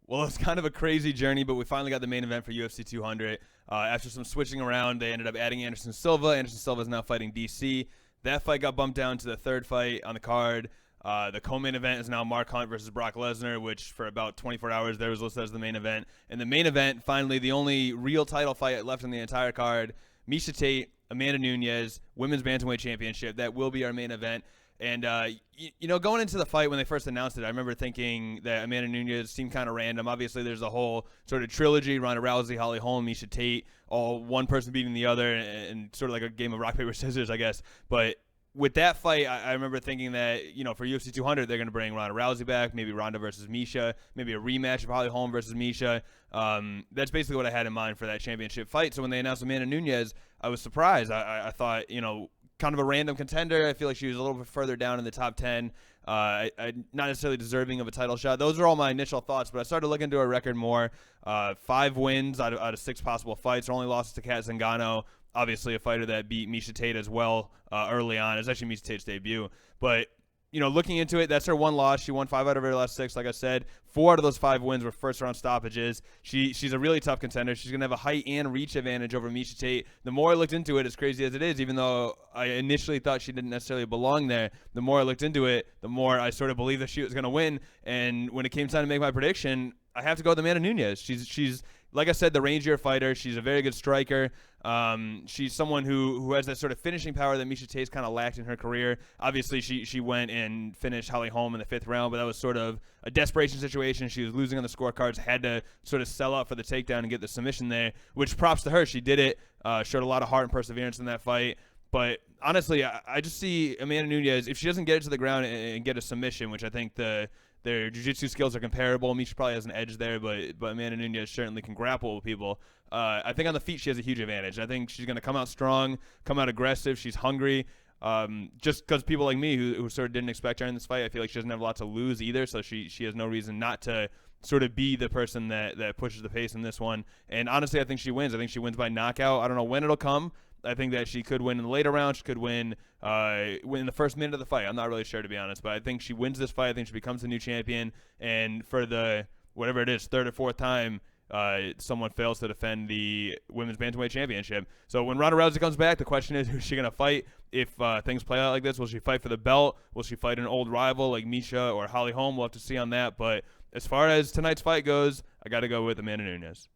Well, it's kind of a crazy journey, but we finally got the main event for UFC 200. After some switching around, they ended up adding Anderson Silva. Anderson Silva is now fighting DC. That fight got bumped down to the third fight on the card. The co-main event is now Mark Hunt versus Brock Lesnar, which for about 24 hours there was listed as the main event. And the main event, finally, the only real title fight left in the entire card, Miesha Tate, Amanda Nunes, Women's Bantamweight Championship. That will be our main event. And, going into the fight when they first announced it, I remember thinking that Amanda Nunes seemed kind of random. Obviously, there's a whole sort of trilogy, Ronda Rousey, Holly Holm, Miesha Tate, all one person beating the other, and sort of like a game of rock, paper, scissors, I guess. But with that fight, I remember thinking that, for UFC 200, they're going to bring Ronda Rousey back, maybe Ronda versus Miesha, maybe a rematch of Holly Holm versus Miesha. That's basically what I had in mind for that championship fight. So when they announced Amanda Nunes, I was surprised. I thought, kind of a random contender. I feel like she was a little bit further down in the top 10. Not necessarily deserving of a title shot. Those are all my initial thoughts, but I started looking into her record more. 5 wins out of 6 possible fights. Her only losses to Kat Zingano. Obviously a fighter that beat Miesha Tate as well early on. It was actually Miesha Tate's debut. But, looking into it, that's her one loss. She won 5 out of her last 6, like I said. 4 out of those 5 wins were first-round stoppages. She's a really tough contender. She's going to have a height and reach advantage over Miesha Tate. The more I looked into it, as crazy as it is, even though I initially thought she didn't necessarily belong there, the more I looked into it, the more I sort of believed that she was going to win. And when it came time to make my prediction, I have to go with Amanda Nunes. She's like I said, the rangier fighter. She's a very good striker. She's someone who has that sort of finishing power that Miesha Tate's kind of lacked in her career. Obviously, she went and finished Holly Holm in the 5th round, but that was sort of a desperation situation. She was losing on the scorecards, had to sort of sell out for the takedown and get the submission there, which props to her. She did it, showed a lot of heart and perseverance in that fight. But honestly, I just see Amanda Nunes, if she doesn't get it to the ground and get a submission, which I think their jiu-jitsu skills are comparable. Miesha probably has an edge there, but Amanda Nunes certainly can grapple with people. I think on the feet she has a huge advantage. I think she's going to come out strong, come out aggressive. She's hungry. Just because people like me who sort of didn't expect her in this fight, I feel like she doesn't have a lot to lose either, so she has no reason not to sort of be the person that pushes the pace in this one. And honestly, I think she wins. I think she wins by knockout. I don't know when it'll come. I think that she could win in the later round. She could win in the first minute of the fight. I'm not really sure, to be honest, but I think she wins this fight. I think she becomes the new champion. And for the, whatever it is, 3rd or 4th time, someone fails to defend the Women's Bantamweight Championship. So when Ronda Rousey comes back, the question is, who's she going to fight? If things play out like this, will she fight for the belt? Will she fight an old rival like Miesha or Holly Holm? We'll have to see on that. But as far as tonight's fight goes, I got to go with Amanda Nunes.